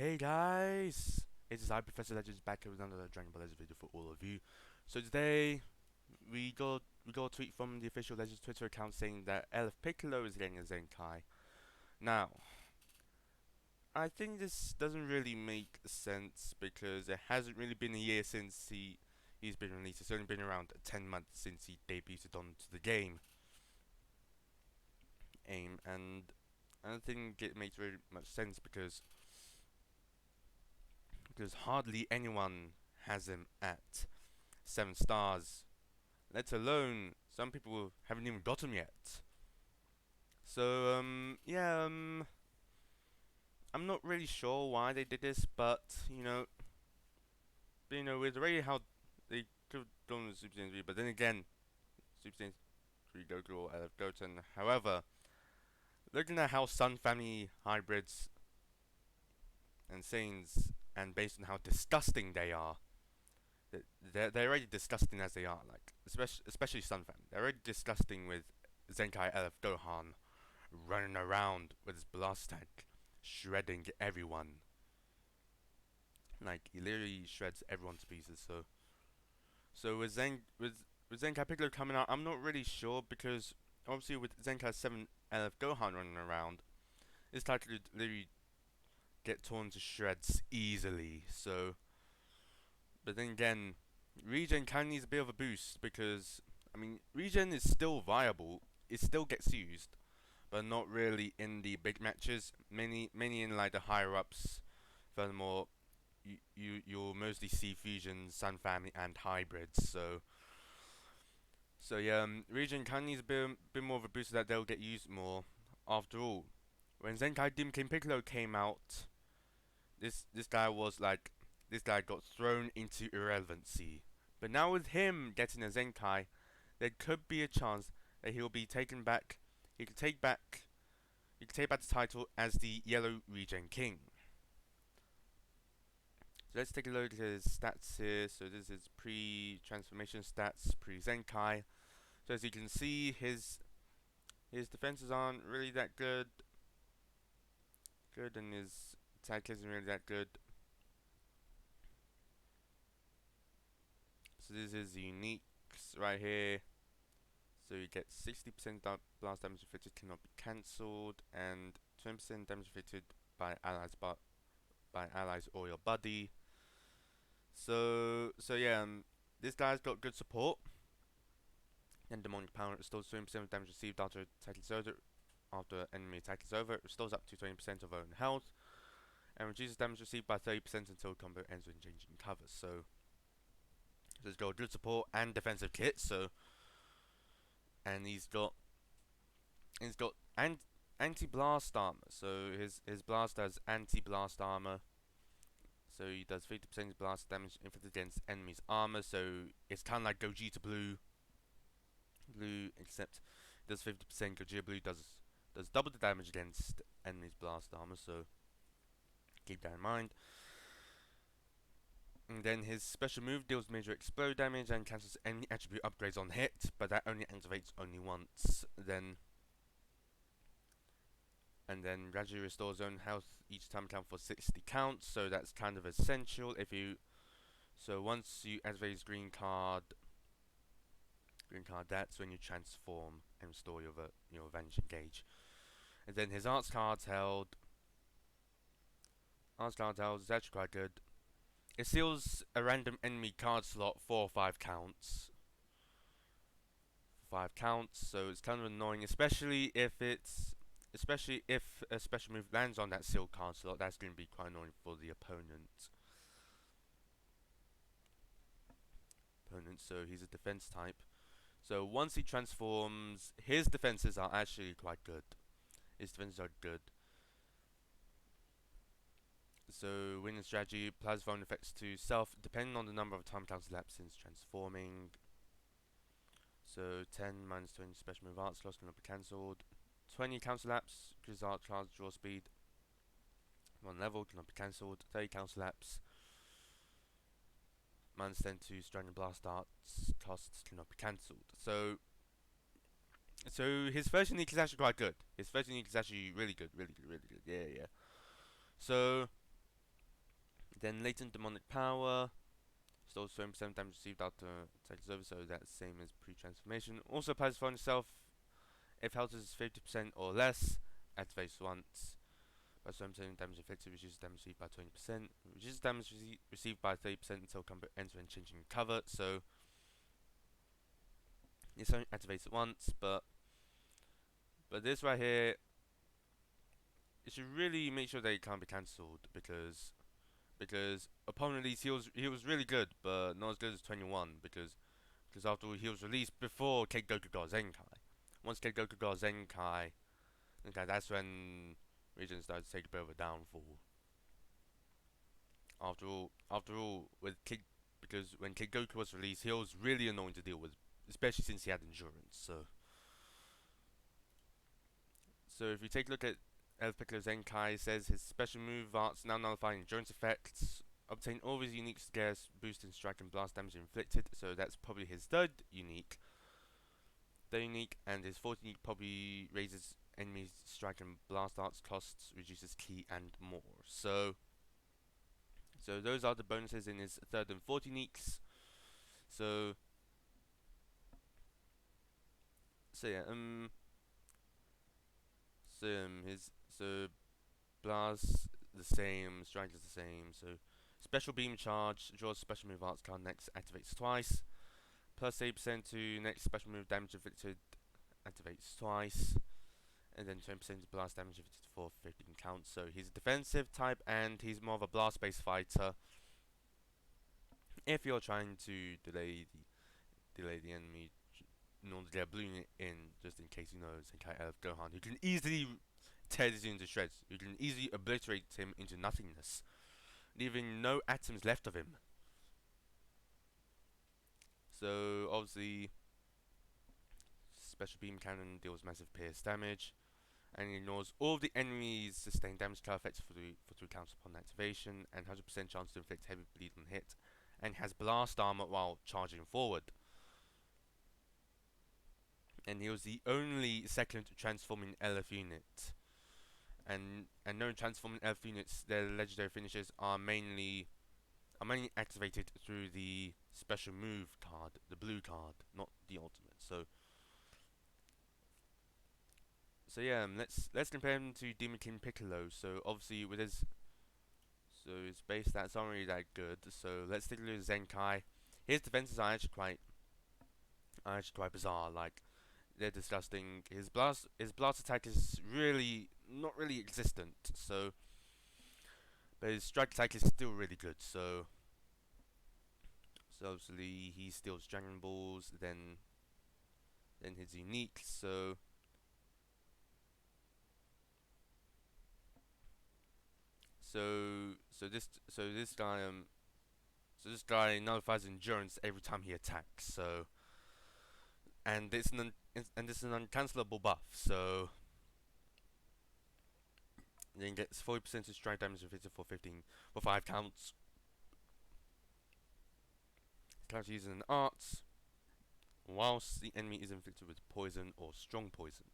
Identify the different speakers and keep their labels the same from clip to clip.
Speaker 1: Hey guys! It is I, Professor Legends, back here with another Dragon Ball Legends video for all of you. So today, we got a tweet from the official Legends Twitter account saying that Elf Piccolo is getting a Zenkai. Now, I think this doesn't really make sense because it hasn't really been a year since he's been released. It's only been around 10 months since he debuted onto the game. And I don't think it makes very much sense because hardly anyone has him at 7 stars, let alone some people haven't even got him yet. So, yeah, I'm not really sure why they did this, but, with already how they could have done with Super Saiyan 3, but then again, Super Saiyan 3 Goku or LF Goten. However, looking at how Sun Family hybrids and Saiyans, and based on how disgusting they are, they're already disgusting as they are. Like especially Sun Fan, they're already disgusting with Zenkai LF Gohan running around with his blast tank, shredding everyone. Like he literally shreds everyone to pieces. So with Zenkai Piccolo coming out, I'm not really sure because obviously with Zenkai 7 LF Gohan running around, this type could literally get torn to shreds easily. So, but then again, Regen kind of needs a bit of a boost because I mean Regen is still viable. It still gets used, but not really in the big matches. Many in like the higher ups. Furthermore, you'll mostly see fusions, Sun Family, and hybrids. So yeah, Regen kind of needs a bit more of a boost so that they'll get used more. After all, when Zenkai Demon King Piccolo came out, this guy was like this guy got thrown into irrelevancy. But now with him getting a Zenkai, there could be a chance that he'll be taken back. He could take back. He could take back the title as the Yellow Regen King. So let's take a look at his stats here. So this is pre-transformation stats, pre-Zenkai. So as you can see, his defenses aren't really that good. And his attack isn't really that good. So this is the uniques right here. So you get 60% blast damage inflicted cannot be cancelled, and 20% damage inflicted by allies or your buddy. So yeah, this guy's got good support. And demonic power restores 20% of damage received after attack is over. After enemy attack is over, it restores up to 20% of own health, and reduces damage received by 30% until combo ends when changing covers. So he's got good support and defensive kit. And he's got anti-blast armor. So his blast has anti-blast armor. So he does 50% blast damage inflicted against enemies' armor. So it's kind of like Gogeta Blue, except it does 50%. Gogeta Blue does double the damage against enemies' blast armor. So keep that in mind. And then his special move deals major explode damage and cancels enemy attribute upgrades on hit, but that only activates only once. And then gradually restores own health each time count for 60 counts, so that's kind of essential if you. So once you activate his green card, that's when you transform and restore your vanishing gauge. And then his arts cards held. Arts cards held is actually quite good. It seals a random enemy card slot for 5 counts. So it's kind of annoying, especially if a special move lands on that sealed card slot. That's going to be quite annoying for the opponent. So he's a defense type. So once he transforms, his defenses are actually quite good. So winning strategy applies phone effects to self depending on the number of time counts elapsed since transforming. So 10 minus 20 special move art slots cannot be cancelled. 20 counter lapse, because art charge draw speed. 1 level cannot be cancelled. 30 counter lapse. Minus 10 to Dragon Blast arts costs cannot be cancelled. So his first unique is actually quite good. His first unique is actually really good. Yeah. So Then latent demonic power. Stores 20% damage received after attack is over, so that's the same as pre-transformation. Also applies for himself if health is 50% or less. Activates once. By 20% damage inflicted, reduces damage received by 20%. Reduces damage received by 30% until combat ends when changing cover. So it's only activates it once, but this right here, you should really make sure that it can't be cancelled because upon release he was really good, but not as good as 21 because after all he was released before Goku got Zenkai. Once Goku got Zenkai, okay, that's when Region started to take a bit of a downfall. After all, with because when Goku was released, he was really annoying to deal with, especially since he had endurance. So if you take a look at Elf Piccolo Zenkai, it says his special move arts now nullify endurance effects. Obtain all of his unique scarce boost in strike and blast damage inflicted. So that's probably his third unique. And his fourth unique probably raises enemies' strike and blast arts costs, reduces ki and more. So those are the bonuses in his third and fourth uniques. So yeah, his blast the same, strike is the same. So special beam charge, draws special move arts card next, activates twice. Plus 8% to next special move damage inflicted, activates twice. And then 20% blast damage inflicted for 15 counts. So he's a defensive type and he's more of a blast based fighter. If you're trying to delay the enemy in order to get blue in, just in case you know Zenkai Elf Gohan, who can easily tear this into shreds. You can easily obliterate him into nothingness, leaving no atoms left of him. So obviously, special beam cannon deals massive pierce damage, and ignores all of the enemy's sustained damage card effects for 2 counts upon activation, and 100% chance to inflict heavy bleed on hit, and has blast armor while charging forward. And he was the only second transforming elf unit. And known transforming elf units, their legendary finishes are mainly activated through the special move card, the blue card, not the ultimate. So yeah, let's compare him to Demon King Piccolo. So obviously with his base stats aren't really that good. So let's take a look at Zenkai. His defenses are actually quite bizarre. Like they're disgusting. His blast attack is really not really existent. But his strike attack is still really good. So obviously he steals Dragon Balls. Then his unique. This guy nullifies endurance every time he attacks. And it's an uncancelable buff. So then gets 40% of strike damage inflicted for 5 counts. Counts using an arts, whilst the enemy is inflicted with poison or strong poison.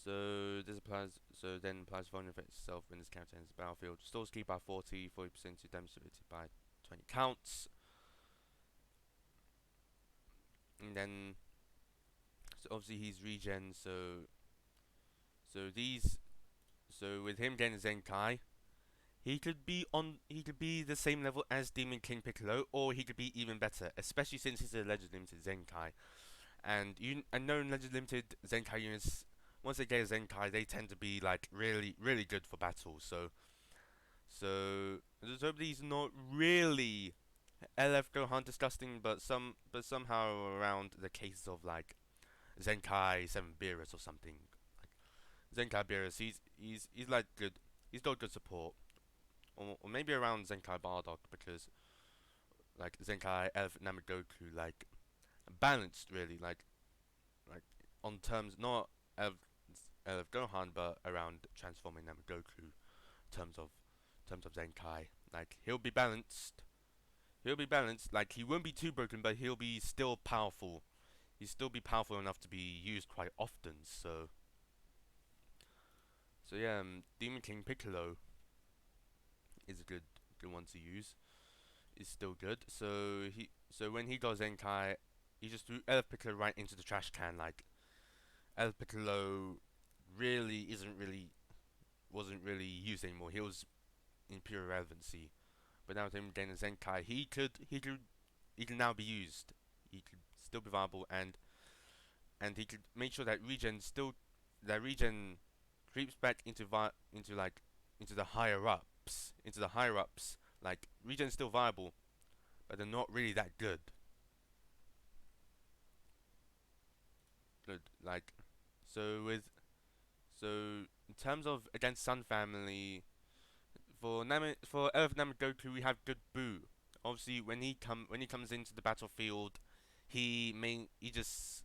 Speaker 1: So then applies vulnerable effect itself when this character enters the battlefield. Stores ki by 40% to damage inflicted by 20 counts. And then obviously he's regen, so with him getting Zenkai, he could be the same level as Demon King Piccolo, or he could be even better, especially since he's a Legend Limited Zenkai. And known Legend Limited Zenkai units, once they get a Zenkai, they tend to be like really, really good for battle. So he's not really LF Gohan disgusting, but somehow around the cases of like Zenkai 7 Beerus or something. Like Zenkai Beerus, he's like good. He's got good support, or maybe around Zenkai Bardock, because like Zenkai Elf Namagoku, like balanced really, like on terms not of Gohan, but around transforming Namagoku terms of Zenkai. Like he'll be balanced. Like he won't be too broken, but he'll be still powerful. He'll still be powerful enough to be used quite often. So So yeah, Demon King Piccolo is a good one to use. Is still good. So when he goes Zenkai, he just threw Elf Piccolo right into the trash can. Like Elf Piccolo really isn't really wasn't really used anymore. He was in pure irrelevancy. But now with him getting a Zenkai, he could now be used. He could still be viable, and he could make sure that regen creeps back into like into the higher ups. Like regen's still viable, but they're not really that good. Good like so with so in terms of against Sun Family for Earth Namagoku we have good Boo. Obviously when he comes into the battlefield, he just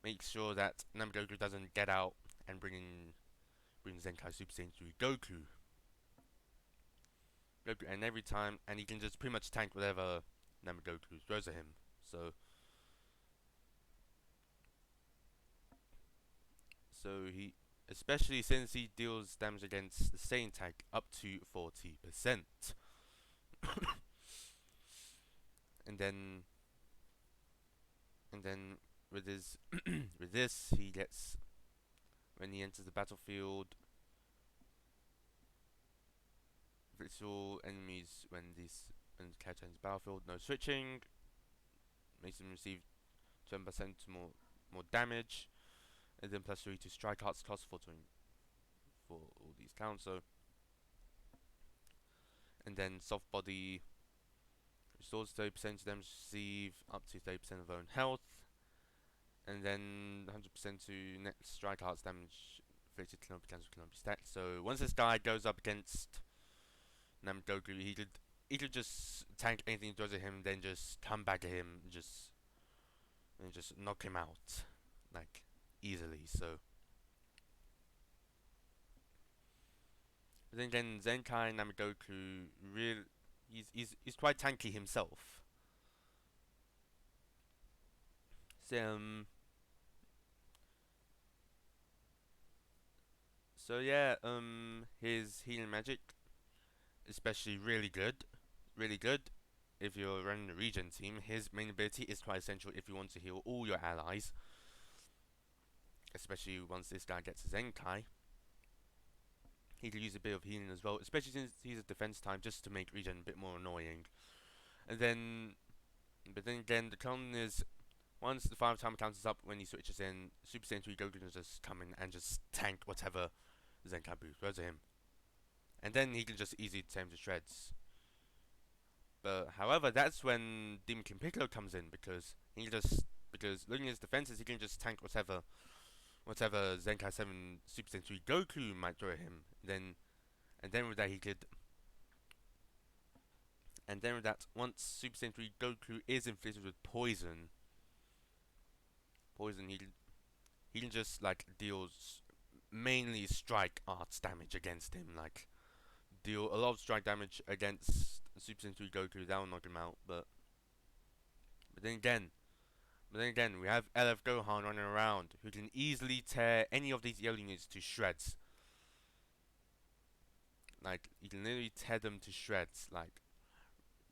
Speaker 1: makes sure that Namagoku doesn't get out and bring Zenkai Super Saiyan 3 Goku, and every time, and he can just pretty much tank whatever Namagoku throws at him. So, especially since he deals damage against the Saiyan tank up to 40%, and then, and then with his, with this, he gets when he enters the battlefield, virtual enemies when the character enters the battlefield, no switching, makes him receive 10% more damage, and then plus 3 to strike arts cost for all these counts. So, and then soft body restores 30% damage receive up to 30% of own health, and then 100% to net strike arts damage inflicted cannot be stacked. So once this guy goes up against Namagoku, he could just tank anything he throws at him, then just come back at him, and just knock him out like easily. So but then again, Zenkai Namagoku really he's quite tanky himself. So so yeah, his healing magic, especially really good. If you're running a regen team, his main ability is quite essential if you want to heal all your allies, especially once this guy gets a Zenkai. He could use a bit of healing as well, especially since he's a defense type, just to make regen a bit more annoying. And then, but then again, the con is once the 5 timer count is up when he switches in, Super Saiyan 3 Goku can just come in and just tank whatever Zenkai Boo throws at him. And then he can just easily tear him to shreds. But however, that's when Demon King Piccolo comes in because looking at his defenses, he can just tank whatever Zenkai 7 Super Saiyan 3 Goku might throw at him. And then with that he could and then with that once Super Saiyan 3 Goku is inflicted with poison he can just like deal mainly strike arts damage against him, like deal a lot of strike damage against Super Saiyan 3 Goku, that will knock him out, but then again we have LF Gohan running around who can easily tear any of these yellow units to shreds. Like he can literally tear them to shreds. Like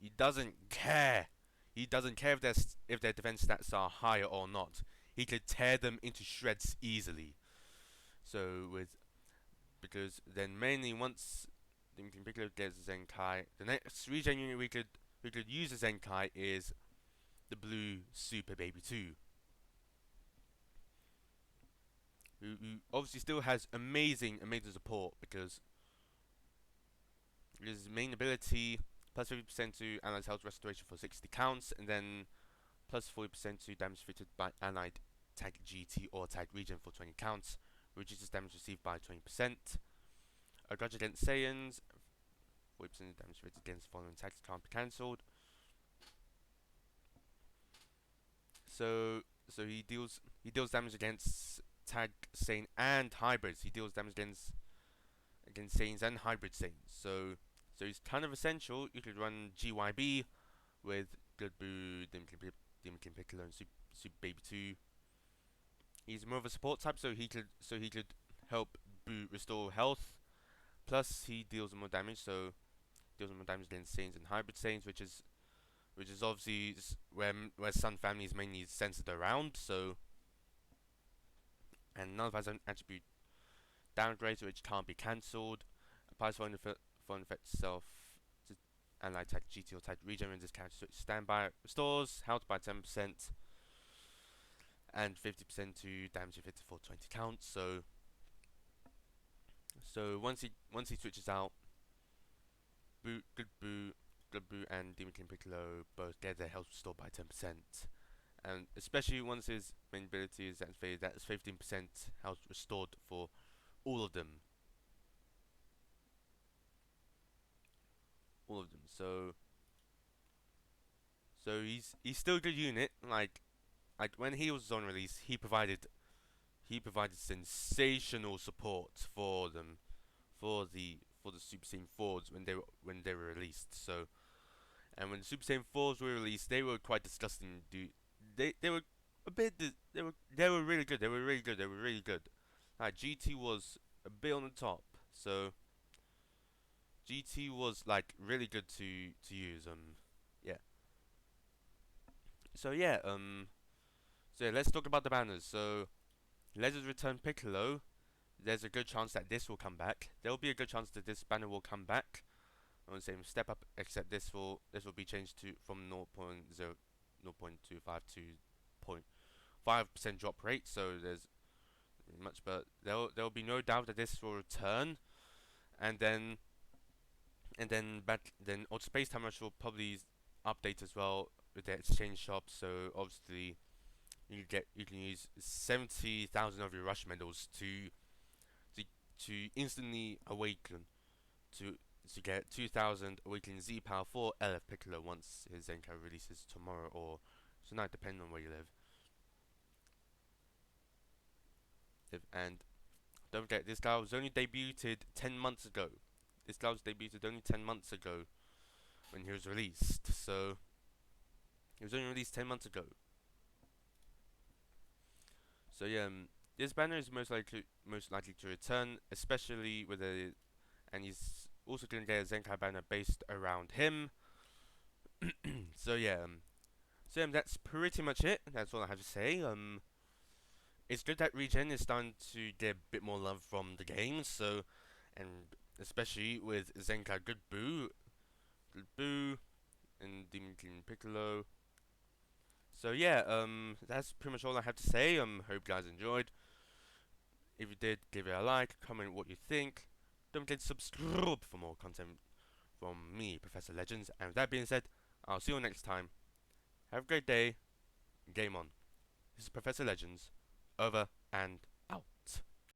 Speaker 1: he doesn't care. He doesn't care if their defense stats are higher or not. He could tear them into shreds easily. So with because then mainly once Demon Piccolo gets Zenkai, the next regen unit we could use as Zenkai is the blue Super Baby 2. Who obviously still has amazing support because his main ability plus 50% to allied health restoration for 60 counts, and then plus 40% to damage inflicted by allied tag GT or tag region for 20 counts, reduces damage received by 20%. A grudge against Saiyans, 40% damage inflicted against following attacks can't be cancelled. So he deals damage against tag Saiyan and hybrids. He deals damage against Saiyans and hybrid Saiyans. So he's kind of essential. You could run GYB with Good Boo, Demon King Piccolo, and Super Baby 2. He's more of a support type, so he could help Boo restore health. Plus he deals more damage, so deals more damage than Saiyans and Hybrid Saiyans, which is obviously where Sun family is mainly centered around. So, and none of us an attribute downgrade, which can't be cancelled. Applies for an effect itself to ally type GT or type regen when this character switch standby. Restores health by 10% and 50% to damage inflicted for 20 counts. So once he switches out, Good Boo and Demon King Piccolo both get their health restored by 10%. And especially once his main ability is activated, that's 15% health restored for all of them. All of them. So he's still a good unit. Like when he was on release, he provided sensational support for them, for the Super Saiyan 4s when they were released. So, and when the Super Saiyan 4s were released, they were quite disgusting. They were a bit they were really good. They were really good. They were really good. Like GT was a bit on the top. So GT was like really good to use. Yeah. So yeah. So yeah, let's talk about the banners. So Legends Return Piccolo. There's a good chance that this will come back. There will be a good chance that this banner will come back. I would say step up, except this will be changed to from 0.25 to 0.5% drop rate. So there's much, but there will be no doubt that this will return, and then Old Space Time Rush will probably update as well with their exchange shop. So obviously you can use 70,000 of your rush medals to to instantly awaken to to get 2,000 awakening Z power for LF Piccolo once his Zenkai releases tomorrow or tonight, depending on where you live. And don't forget, this guy was only debuted 10 months ago. This guy was debuted only 10 months ago when he was released. So he was only released 10 months ago. So yeah, this banner is most likely to return, especially and he's also gonna get a Zenkai banner based around him. So yeah, that's pretty much it. That's all I have to say. It's good that Regen is starting to get a bit more love from the game. So, and especially with Zenkai Good Boo, and Demon King Piccolo. So yeah, that's pretty much all I have to say. Hope you guys enjoyed. If you did, give it a like, comment what you think. Don't forget to subscribe for more content from me, Professor Legends. And with that being said, I'll see you next time. Have a great day. Game on. This is Professor Legends. Over and